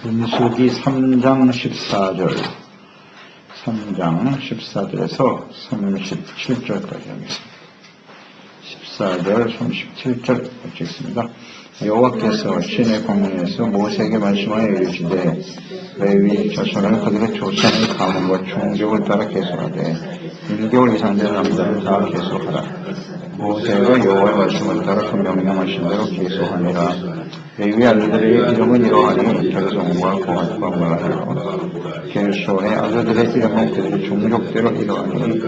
민수기 3장 14절, 3장 14절에서 37절까지 하겠습니다. 14절, 37절 읽겠습니다. 여호와께서 신의 광야에서 모세에게 말씀하여 이르시되 레위 자손을 그들의 조상의 가문과 종족을 따라 계수하되 1개월 이상 된 남자를 다 계수하라. 모세가 여호와의 말씀을 따라 그 명령하신 대로 계수하니라. 레위 아들들의 이름은 이러하니 ger손과 고핫과 므라리요. ger손의 아들들의 이름은 그들의 종족대로 이러하니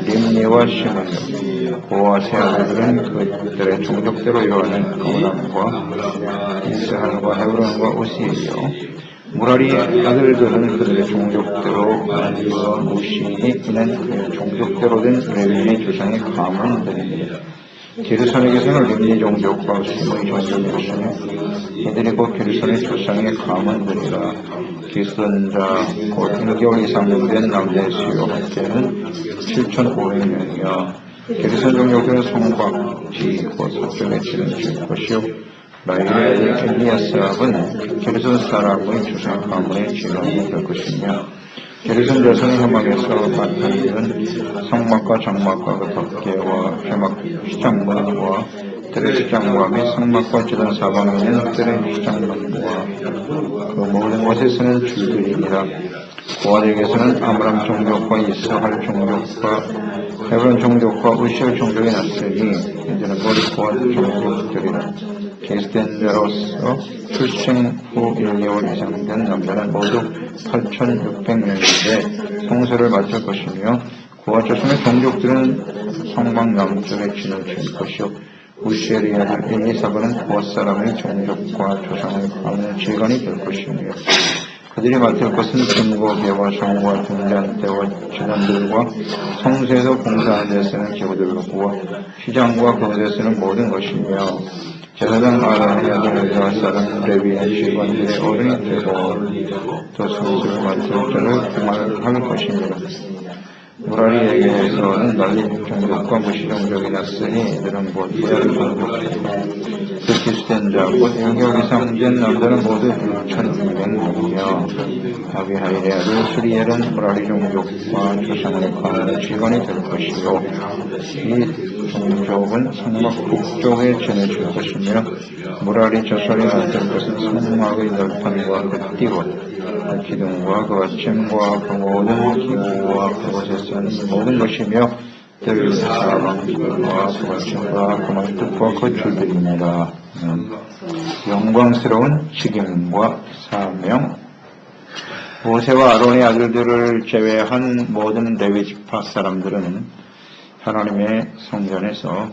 림니와 시므니. 고핫의 아들들은 그들의 종족대로 이러하니 그므람과 이스할과 헤브론과 우시이요. 므라리의 아들들은 그들의 종족대로 무시니 이는 그의 종족대로 된 레위의 조상의 가문들입니다. 게르손에게서는 림니 종족과 시므의 종족이 있으니 이들이 곧 게르손의 조상의 가문들이라. 기선자 곧 1개월 이상 된 남자의 수요 합계는 7,500명이여 게르손 종족들은 성곽지 곧 서쪽에 치는 줄 것이요 라헬의 아들 엘리아삽은 게르손 사람의 조상 가문의 지령이 될 것이며 게르손 자손의 회막에서 맡은 성막과 장막과 그 덮개와 회막 휘장문과 들의 휘장과 및 성막과 지단 사방에 있는 들의 휘장문과 그 모든 것에 쓰는 줄들이니라. 고아들에게서는 아므람 종족과 이스할 종족과 헤브론 종족과 우시엘 종족이 났으니 이들은 모두 고아 종족들이라. 계수된 자로서 출생 후 1개월 이상 된 남자는 모두 8,600명인데 성소를 맡을 것이며 고아 자손의 종족들은 성막 남쪽에 진을 칠 것이요 우시엘의 아들 엘리사바는 고아 사람의 종족과 조상의 가문의 질관이 될 것이며 그들이 맡을 것은 증거계와 성과 등잔대와 지단들과 성소에서 공사하는 데 쓰는 기구들과 휘장과 그것에 쓰는 모든 것이며 제사장 아론의 아들 엘리아사는 레위의 직원들의 어른이 되고 또 성소를 맡을 자를 구만할 것입니다. 므라리에게서는 날린 종족과 무시 종족이 났으니 이들은 곧 이하의 종족이고 그 기수된 자 곧 1개월 이상 된 남자는 모두 6,200명이며 아비하일의 아들 수리엘은 므라리 종족과 조상의 가문의 직원이 될 것이요 이 종족은 성막 북쪽에 진을 줄 것이며 므라리 자손이 맡을 것은 성막의 널판과 그 띠와 그 기둥과 그 아침과 그 모든 기구와 그것에 쓰는 모든 것이며 들 사방과 그 아침과 그 말뚝과 그 줄들입니다. 영광스러운 책임과 사명. 모세와 아론의 아들들을 제외한 모든 레위 지파 사람들은 하나님의 성전에서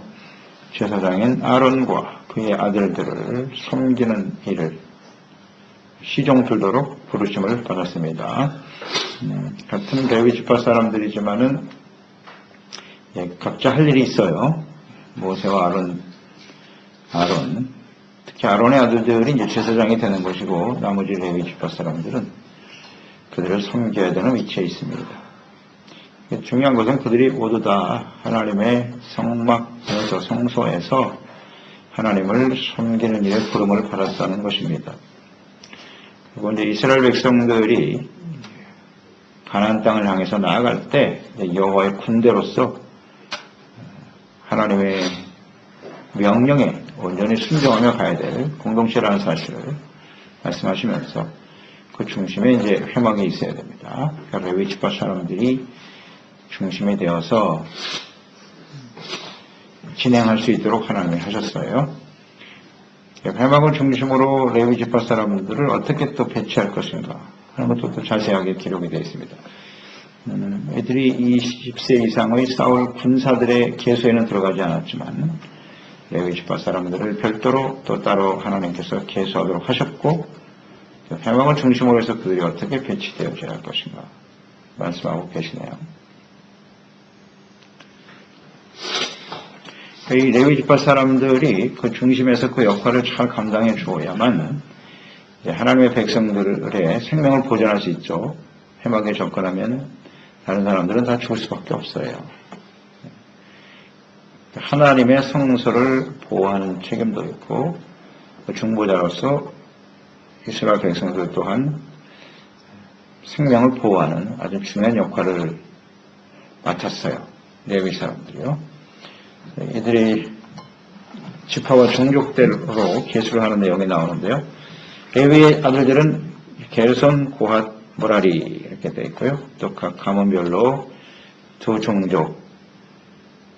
제사장인 아론과 그의 아들들을 섬기는 일을 시종틀도록 부르심을 받았습니다. 같은 레위 지파 사람들이지만은 각자 할 일이 있어요. 모세와 아론, 특히 아론의 아들들이 이제 제사장이 되는 것이고 나머지 레위 지파 사람들은 그들을 섬겨야 되는 위치에 있습니다. 중요한 것은 그들이 모두 다 하나님의 성막에서 성소에서 하나님을 섬기는 일에 부름을 받았다는 것입니다. 그리고 이제 이스라엘 백성들이 가나안 땅을 향해서 나아갈 때 여호와의 군대로서 하나님의 명령에 온전히 순종하며 가야 될 공동체라는 사실을 말씀하시면서 그 중심에 이제 회막이 있어야 됩니다. 그러니까 레위 지파 사람들이 중심이 되어서 진행할 수 있도록 하나님이 하셨어요. 회막을 중심으로 레위 지파 사람들을 어떻게 또 배치할 것인가 하는 것도 또 자세하게 기록이 되어 있습니다. 애들이 20세 이상의 싸울 군사들의 계수에는 들어가지 않았지만 레위 지파 사람들을 별도로 또 따로 하나님께서 계수하도록 하셨고 회막을 중심으로 해서 그들이 어떻게 배치되어져야 할 것인가 말씀하고 계시네요. 이 레위 지파 사람들이 그 중심에서 그 역할을 잘 감당해 주어야만 하나님의 백성들의 생명을 보존할 수 있죠. 회막에 접근하면 다른 사람들은 다 죽을 수밖에 없어요. 하나님의 성소를 보호하는 책임도 있고 중보자로서 이스라엘 백성들 또한 생명을 보호하는 아주 중요한 역할을 맡았어요. 레위 사람들이요. 이들이 지파와 종족대로 계수를 하는 내용이 나오는데요. 레위의 아들들은 게르손, 고핫, 모라리 이렇게 되어 있고요. 또 각 가문별로 두 종족들로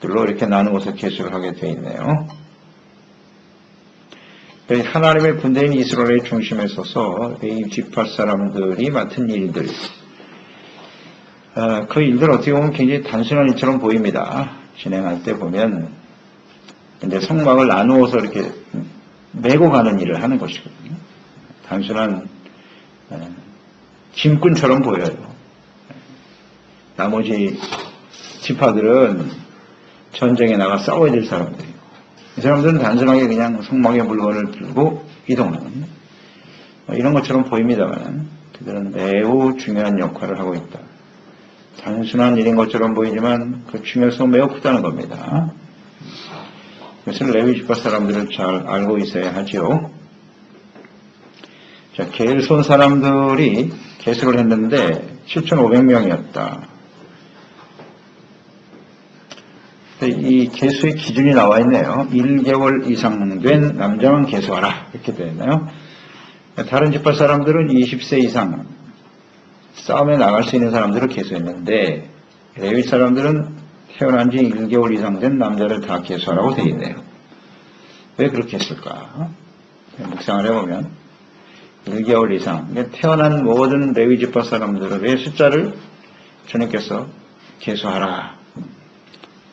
이렇게 나누어서 계수를 하게 되어 있네요. 하나님의 군대인 이스라엘의 중심에 서서 레위 지파 사람들이 맡은 일들, 그 일들 어떻게 보면 굉장히 단순한 일처럼 보입니다. 진행할 때 보면 이제 성막을 나누어서 이렇게 메고 가는 일을 하는 것이거든요. 단순한 짐꾼처럼 보여요. 나머지 지파들은 전쟁에 나가 싸워야 될 사람들이고, 이 사람들은 단순하게 그냥 성막의 물건을 들고 이동하는 이런 것처럼 보입니다만, 그들은 매우 중요한 역할을 하고 있다. 단순한 일인 것처럼 보이지만 그 중요성은 매우 크다는 겁니다. 그것을 레위 지파 사람들은 잘 알고 있어야 하지요. 자, 게르손 사람들이 계수를 했는데 7,500명이었다. 이 계수의 기준이 나와 있네요. 1개월 이상 된 남자만 계수하라 이렇게 되어 있나요? 다른 지파 사람들은 20세 이상 싸움에 나갈 수 있는 사람들을 계수했는데 레위 사람들은 태어난 지 1개월 이상 된 남자를 다 계수하라고 되어 있네요. 왜 그렇게 했을까? 묵상을 해보면 1개월 이상 태어난 모든 레위 지파 사람들의 숫자를 주님께서 계수하라.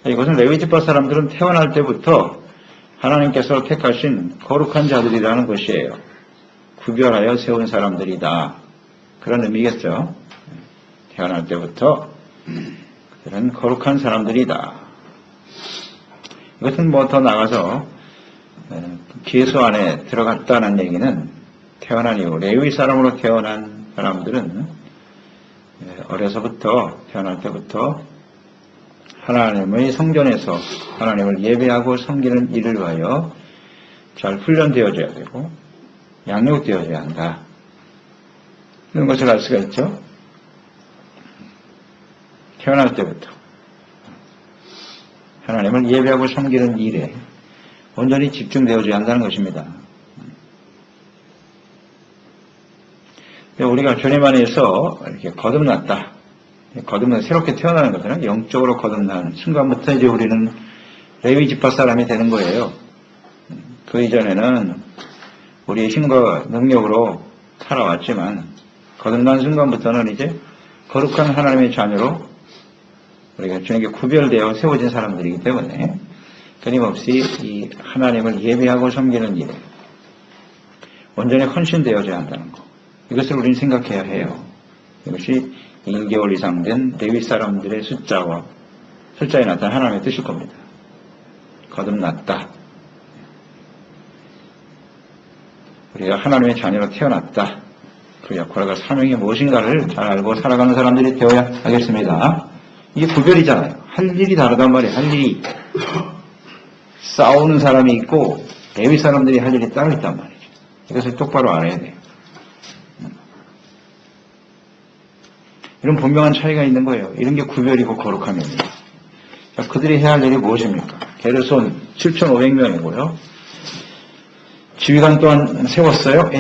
이것은 레위 지파 사람들은 태어날 때부터 하나님께서 택하신 거룩한 자들이라는 것이에요. 구별하여 세운 사람들이다. 그런 의미겠죠. 태어날 때부터 그들은 거룩한 사람들이다. 이것은 뭐 더 나가서 계수 안에 들어갔다는 얘기는 태어난 이후 레위 사람으로 태어난 사람들은 어려서부터 태어날 때부터 하나님의 성전에서 하나님을 예배하고 섬기는 일을 위하여 잘 훈련되어져야 되고 양육되어져야 한다. 이런 것을 알 수가 있죠. 태어날 때부터 하나님을 예배하고 섬기는 일에 온전히 집중되어져야 한다는 것입니다. 우리가 주님 안에서 이렇게 거듭났다. 거듭난 새롭게 태어나는 것은 영적으로 거듭난 순간부터 이제 우리는 레위 지파 사람이 되는 거예요. 그 이전에는 우리의 힘과 능력으로 살아왔지만 거듭난 순간부터는 이제 거룩한 하나님의 자녀로 우리가 주님께 구별되어 세워진 사람들이기 때문에 끊임없이 이 하나님을 예배하고 섬기는 일에 온전히 헌신되어져야 한다는 것. 이것을 우리는 생각해야 해요. 이것이 1개월 이상 된 레위 사람들의 숫자에 나타난 하나님의 뜻일 겁니다. 거듭났다. 우리가 하나님의 자녀로 태어났다. 그 역할과 사명이 무엇인가를 잘 알고 살아가는 사람들이 되어야 하겠습니다. 이게 구별이잖아요. 할 일이 다르단 말이에요. 할 일이. 싸우는 사람이 있고 레위 사람들이 할 일이 따로 있단 말이죠. 이것을 똑바로 알아야 돼요. 이런 분명한 차이가 있는 거예요. 이런 게 구별이고 거룩함입니다. 자, 그들이 해야 할 일이 무엇입니까? 게르손 7,500명이고요. 지휘관 또한 세웠어요.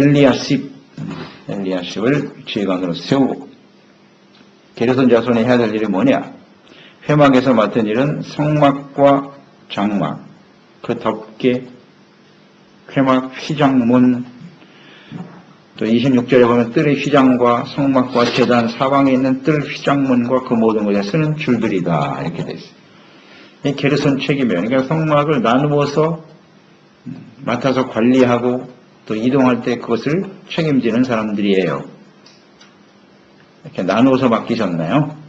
엘리야십을 지휘관으로 세우고 게르손 자손이 해야 될 일이 뭐냐? 회막에서 맡은 일은 성막과 장막, 그 덮개, 회막, 휘장문, 또 26절에 보면 뜰의 휘장과 성막과 제단 사방에 있는 뜰 휘장문과 그 모든 것에 쓰는 줄들이다. 이렇게 되어 있어요. 이 게르손 책임이에요. 그러니까 성막을 나누어서 맡아서 관리하고 또 이동할 때 그것을 책임지는 사람들이에요. 이렇게 나누어서 맡기셨나요?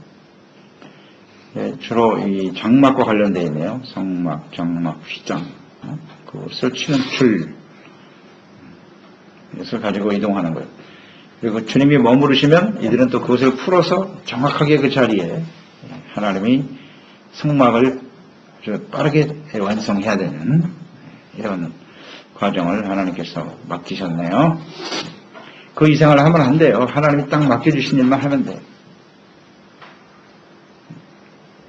네, 주로 이 장막과 관련되어 있네요. 성막, 장막, 휘장, 그것을 치는 줄. 이것을 가지고 이동하는 거예요. 그리고 주님이 머무르시면 이들은 또 그것을 풀어서 정확하게 그 자리에 하나님이 성막을 아주 빠르게 완성해야 되는 이런 과정을 하나님께서 맡기셨네요. 그 이상을 하면 안 돼요. 하나님이 딱 맡겨주신 일만 하면 돼요.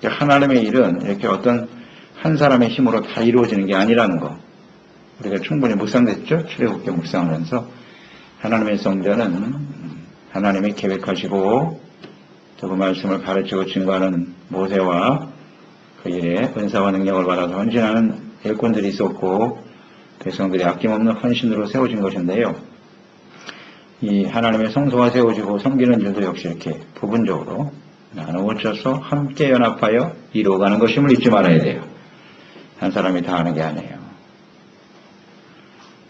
하나님의 일은 이렇게 어떤 한 사람의 힘으로 다 이루어지는 게 아니라는 거. 우리가 충분히 묵상됐죠? 출애굽기 묵상하면서 하나님의 성전은 하나님이 계획하시고 또 그 말씀을 가르치고 증거하는 모세와 그 일에 은사와 능력을 받아서 헌신하는 일꾼들이 있었고 백성들이 아낌없는 헌신으로 세워진 것인데요. 이 하나님의 성소가 세워지고 섬기는 일도 역시 이렇게 부분적으로 나누어져서 함께 연합하여 이루어가는 것임을 잊지 말아야 돼요. 한 사람이 다 하는 게 아니에요.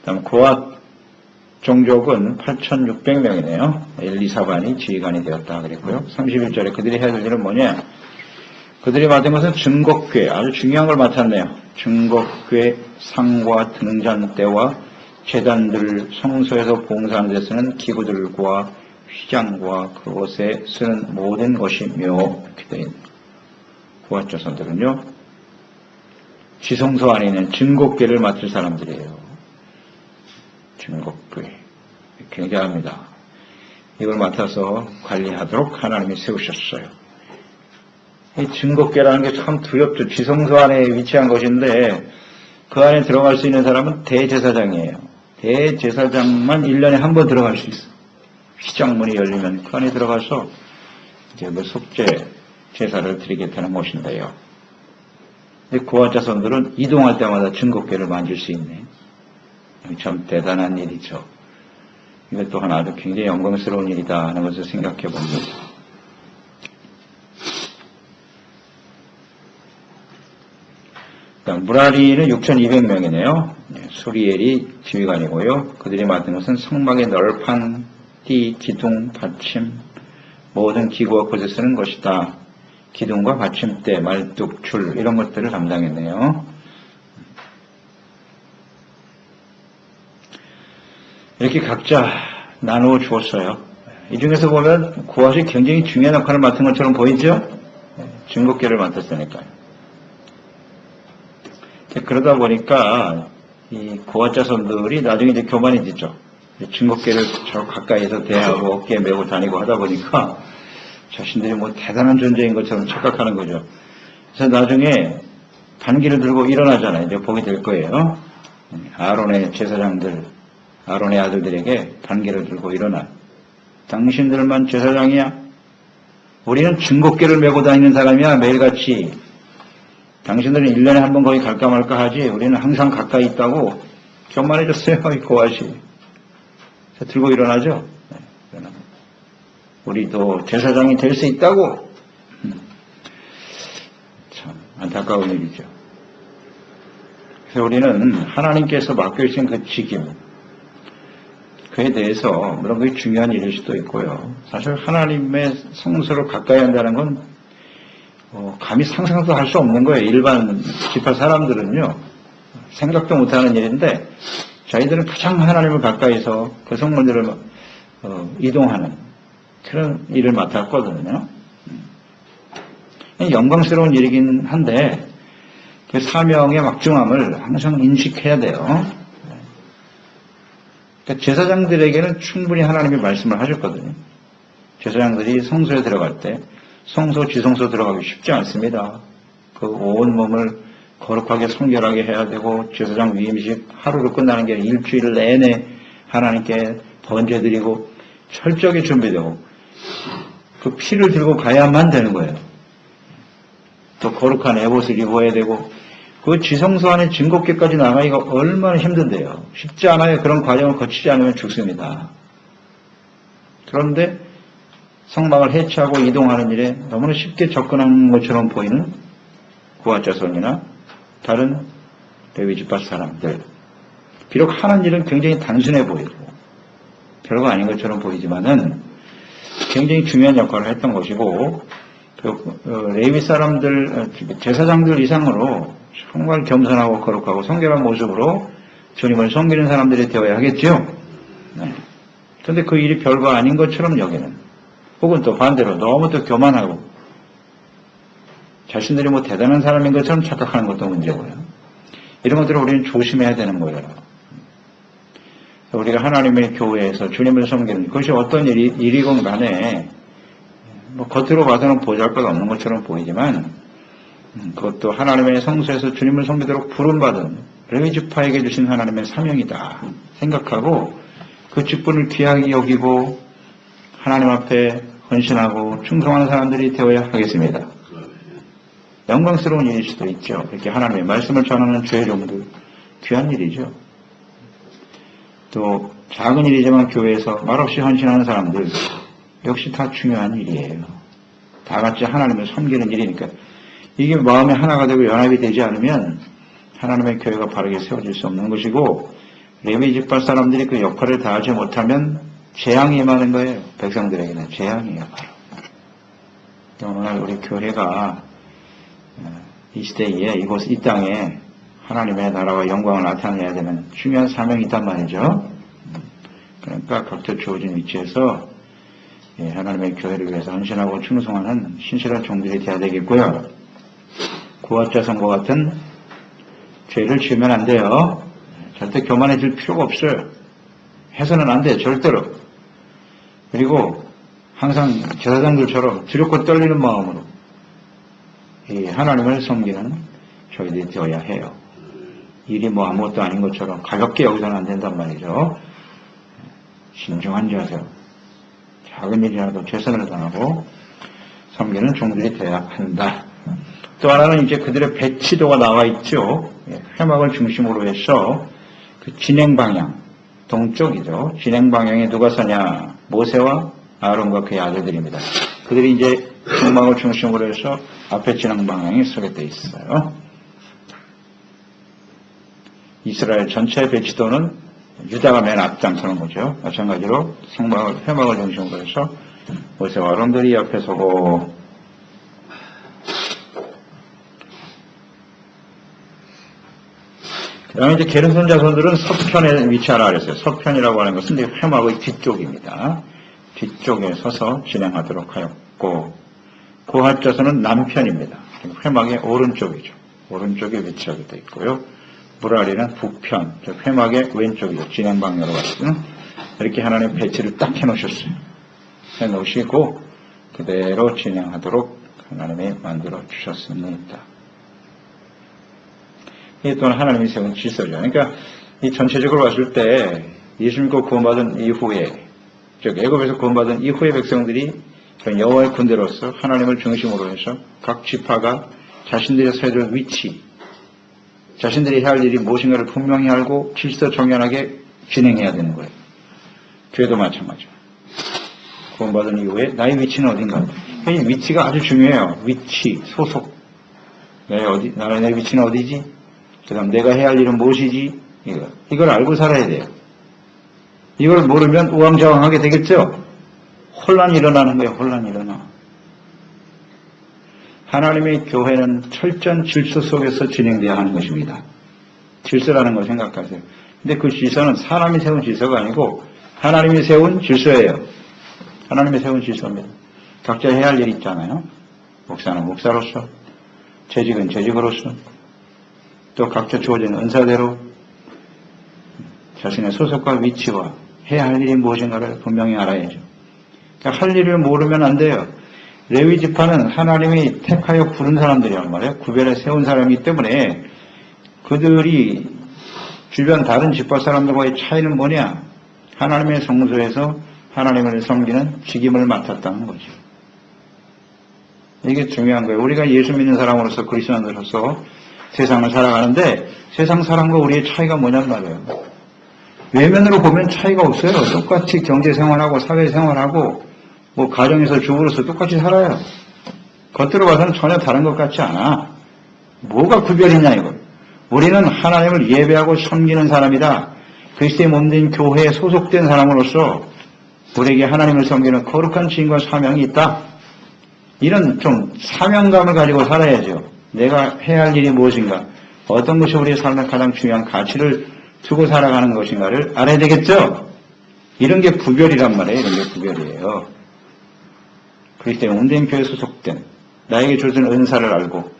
다음 고앗 종족은 8,600명이네요. 1, 2, 4반이 지휘관이 되었다 그랬고요. 31절에 그들이 해야 될 일은 뭐냐? 그들이 맡은 것은 증거궤, 아주 중요한 걸 맡았네요. 증거궤 상과 등잔대와 제단들, 성소에서 봉사하는 데 쓰는 기구들과 휘장과 그것에 쓰는 모든 것이며 이렇게 되어 있네요. 고앗 자손들은요. 지성소 안에 있는 증거궤를 맡을 사람들이에요. 증거궤. 굉장합니다. 이걸 맡아서 관리하도록 하나님이 세우셨어요. 이 증거궤라는 게 참 두렵죠. 지성소 안에 위치한 것인데 그 안에 들어갈 수 있는 사람은 대제사장이에요. 대제사장만 1년에 한 번 들어갈 수 있어요. 휘장문이 열리면 그 안에 들어가서 이제 그 속죄 제사를 드리겠다는 것인데요. 고앗 자손들은 이동할 때마다 증거궤를 만질 수 있네. 참 대단한 일이죠. 이것 또한 아주 굉장히 영광스러운 일이다 하는 것을 생각해 봅니다. 무라리는 6,200명이네요. 수리엘이 지휘관이고요. 그들이 맡은 것은 성막의 널판, 띠, 기둥, 받침, 모든 기구와 것에 쓰는 것이다. 기둥과 받침대, 말뚝, 줄 이런 것들을 담당했네요. 이렇게 각자 나누어 주었어요. 이 중에서 보면 고앗이 굉장히 중요한 역할을 맡은 것처럼 보이죠? 증거궤를 맡았으니까요. 그러다 보니까 이 고앗 자손들이 나중에 이제 교만이 됐죠. 증거궤를 저 가까이에서 대하고 어깨에 메고 다니고 하다 보니까 자신들이 뭐 대단한 존재인 것처럼 착각하는 거죠. 그래서 나중에 반기를 들고 일어나잖아요. 이제 보게 될 거예요. 아론의 제사장들, 아론의 아들들에게 반기를 들고 일어나. 당신들만 제사장이야? 우리는 증거궤를 메고 다니는 사람이야. 매일같이. 당신들은 1년에 한 번 거기 갈까 말까 하지 우리는 항상 가까이 있다고 교만해졌어요. 이 고앗이. 들고 일어나죠. 우리도 제사장이 될 수 있다고. 참 안타까운 일이죠. 그래서 우리는 하나님께서 맡겨주신 그 직임, 그에 대해서 물론 그게 중요한 일일 수도 있고요. 사실 하나님의 성소를 가까이 한다는 건 감히 상상도 할 수 없는 거예요. 일반 지파 사람들은요. 생각도 못하는 일인데 자기들은 가장 하나님을 가까이서 그 성문들을 이동하는 그런 일을 맡았거든요. 영광스러운 일이긴 한데 그 사명의 막중함을 항상 인식해야 돼요. 그러니까 제사장들에게는 충분히 하나님이 말씀을 하셨거든요. 제사장들이 성소에 들어갈 때 성소, 지성소 들어가기 쉽지 않습니다. 그 온 몸을 거룩하게 성결하게 해야 되고 제사장 위임식 하루로 끝나는 게 아니라 일주일 내내 하나님께 번제드리고 철저하게 준비되고 그 피를 들고 가야만 되는 거예요. 또 거룩한 에봇을 입어야 되고 그 지성소 안에 증거궤까지 나가기가 얼마나 힘든데요. 쉽지 않아요. 그런 과정을 거치지 않으면 죽습니다. 그런데 성막을 해체하고 이동하는 일에 너무나 쉽게 접근한 것처럼 보이는 고앗 자손이나 다른 레위 지파 사람들. 비록 하는 일은 굉장히 단순해 보이고 별거 아닌 것처럼 보이지만은 굉장히 중요한 역할을 했던 것이고 레위 사람들, 제사장들 이상으로 정말 겸손하고 거룩하고 성결한 모습으로 주님을 섬기는 사람들이 되어야 하겠죠. 그런데 그 일이 별거 아닌 것처럼 여기는 혹은 또 반대로 너무 또 교만하고 자신들이 뭐 대단한 사람인 것처럼 착각하는 것도 문제고요. 이런 것들을 우리는 조심해야 되는 거예요. 우리가 하나님의 교회에서 주님을 섬기는 그것이 어떤 일이건 간에 뭐 겉으로 봐서는 보잘것없는 것처럼 보이지만 그것도 하나님의 성소에서 주님을 섬기도록 부름받은 레위 지파에게 주신 하나님의 사명이다 생각하고 그 직분을 귀하게 여기고 하나님 앞에 헌신하고 충성하는 사람들이 되어야 하겠습니다. 영광스러운 일일 수도 있죠. 이렇게 하나님의 말씀을 전하는 죄종들 귀한 일이죠. 또 작은 일이지만 교회에서 말없이 헌신하는 사람들 역시 다 중요한 일이에요. 다 같이 하나님을 섬기는 일이니까 이게 마음에 하나가 되고 연합이 되지 않으면 하나님의 교회가 바르게 세워질 수 없는 것이고 레위 지파 사람들이 그 역할을 다하지 못하면 재앙이 임하는 거예요. 백성들에게는 재앙이에요. 바로 오늘날 우리 교회가 이 시대에 이 땅에 하나님의 나라와 영광을 나타내야 되는 중요한 사명이 있단 말이죠. 그러니까 각자 주어진 위치에서 하나님의 교회를 위해서 헌신하고 충성하는 신실한 종들이 되어야 되겠고요. 구하자성과 같은 죄를 지으면 안 돼요. 절대 교만해질 필요가 없어요. 해서는 안 돼요. 절대로. 그리고 항상 제사장들처럼 두렵고 떨리는 마음으로 이 하나님을 섬기는 저희들이 되어야 해요. 일이 뭐 아무것도 아닌 것처럼 가볍게 여기서는 안 된단 말이죠. 신중한 자세, 작은 일이라도 최선을 다하고 섬기는 종들이 되어야 한다. 또 하나는 이제 그들의 배치도가 나와 있죠. 회막을 중심으로 해서 그 진행 방향, 동쪽이죠. 진행 방향에 누가 서냐? 모세와 아론과 그의 아들들입니다. 그들이 이제 회막을 중심으로 해서 앞에 진행 방향에 서게 돼 있어요. 이스라엘 전체의 배치도는 유다가 맨 앞장서는 거죠. 마찬가지로 회막을 중심으로 해서 모세와 아론들이 앞에 서고 그 다음에 이제 게르손 자손들은 서편에 위치하라 그랬어요. 서편이라고 하는 것은 이제 회막의 뒤쪽입니다. 뒤쪽에 서서 진행하도록 하였고 고핫 자손은 남편입니다. 회막의 오른쪽이죠. 오른쪽에 위치하게 되어 있고요. 무라리는 북편, 회막의 왼쪽이죠. 진행 방향으로 갔으면 이렇게 하나님 배치를 딱 해놓으셨어요. 해놓으시고 그대로 진행하도록 하나님이 만들어 주셨습니다. 이게 또한 하나님이 세운 질서죠. 그러니까 이 전체적으로 봤을 때 예수 믿고 구원받은 이후에, 즉 애굽에서 구원받은 이후의 백성들이 여호와의 군대로서 하나님을 중심으로 해서 각 지파가 자신들의 서야 될 위치, 자신들이 해야 할 일이 무엇인가를 분명히 알고 질서 정연하게 진행해야 되는 거예요. 교회도 마찬가지죠. 구원받은 이후에 나의 위치는 어딘가. 이 위치가 아주 중요해요. 위치, 소속. 내 위치는 어디지? 그 다음 내가 해야 할 일은 무엇이지? 이걸 알고 살아야 돼요. 이걸 모르면 우왕좌왕하게 되겠죠? 혼란이 일어나는 거예요. 혼란이 일어나. 하나님의 교회는 철저한 질서 속에서 진행되어야 하는 것입니다. 질서라는 걸 생각하세요. 근데 그 질서는 사람이 세운 질서가 아니고 하나님이 세운 질서예요. 하나님이 세운 질서입니다. 각자 해야 할 일이 있잖아요. 목사는 목사로서, 재직은 재직으로서, 또 각자 주어진 은사대로 자신의 소속과 위치와 해야 할 일이 무엇인가를 분명히 알아야죠. 그러니까 할 일을 모르면 안 돼요. 레위 지파는 하나님이 택하여 부른 사람들이란 말이에요. 구별해 세운 사람이기 때문에 그들이 주변 다른 지파 사람들과의 차이는 뭐냐? 하나님의 성소에서 하나님을 섬기는 직임을 맡았다는 거죠. 이게 중요한 거예요. 우리가 예수 믿는 사람으로서 그리스도인으로서 세상을 살아가는데 세상 사람과 우리의 차이가 뭐냔 말이에요. 외면으로 보면 차이가 없어요. 똑같이 경제생활하고 사회생활하고 뭐 가정에서 주부로서 똑같이 살아요. 겉으로 봐서는 전혀 다른 것 같지 않아. 뭐가 구별이냐 이걸. 우리는 하나님을 예배하고 섬기는 사람이다. 그리스도의 몸된 교회에 소속된 사람으로서 우리에게 하나님을 섬기는 거룩한 지인과 사명이 있다. 이런 좀 사명감을 가지고 살아야죠. 내가 해야 할 일이 무엇인가, 어떤 것이 우리의 삶의 가장 중요한 가치를 두고 살아가는 것인가를 알아야 되겠죠. 이런 게 구별이란 말이에요. 이런 게 구별이에요. 그리스도의 온된 교회에 소속된 나에게 주어진 은사를 알고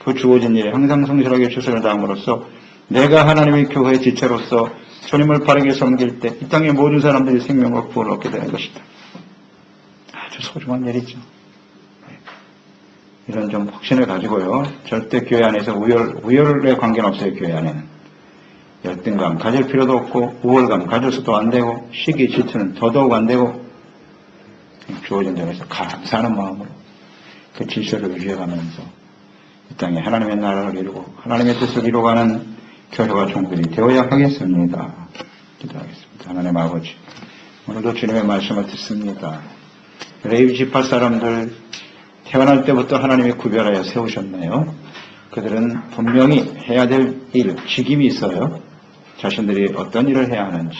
그 주어진 일에 항상 성실하게 최선을 다함으로써 내가 하나님의 교회의 지체로서 주님을 바르게 섬길 때 이 땅의 모든 사람들이 생명과 구원을 얻게 되는 것이다. 아주 소중한 일이죠. 이런 좀 확신을 가지고요. 절대 교회 안에서 우열의 관계는 없어요. 교회 안에는. 열등감 가질 필요도 없고 우월감 가져서도 안 되고 시기 질투는 더더욱 안 되고 주어진 점에서 감사하는 마음으로 그 질서를 유지해가면서 이 땅에 하나님의 나라를 이루고 하나님의 뜻을 이루어가는 교회와 종들이 되어야 하겠습니다. 기도하겠습니다. 하나님 아버지, 오늘도 주님의 말씀을 듣습니다. 레위 지파 사람들 태어날 때부터 하나님이 구별하여 세우셨나요? 그들은 분명히 해야 될 일, 직임이 있어요. 자신들이 어떤 일을 해야 하는지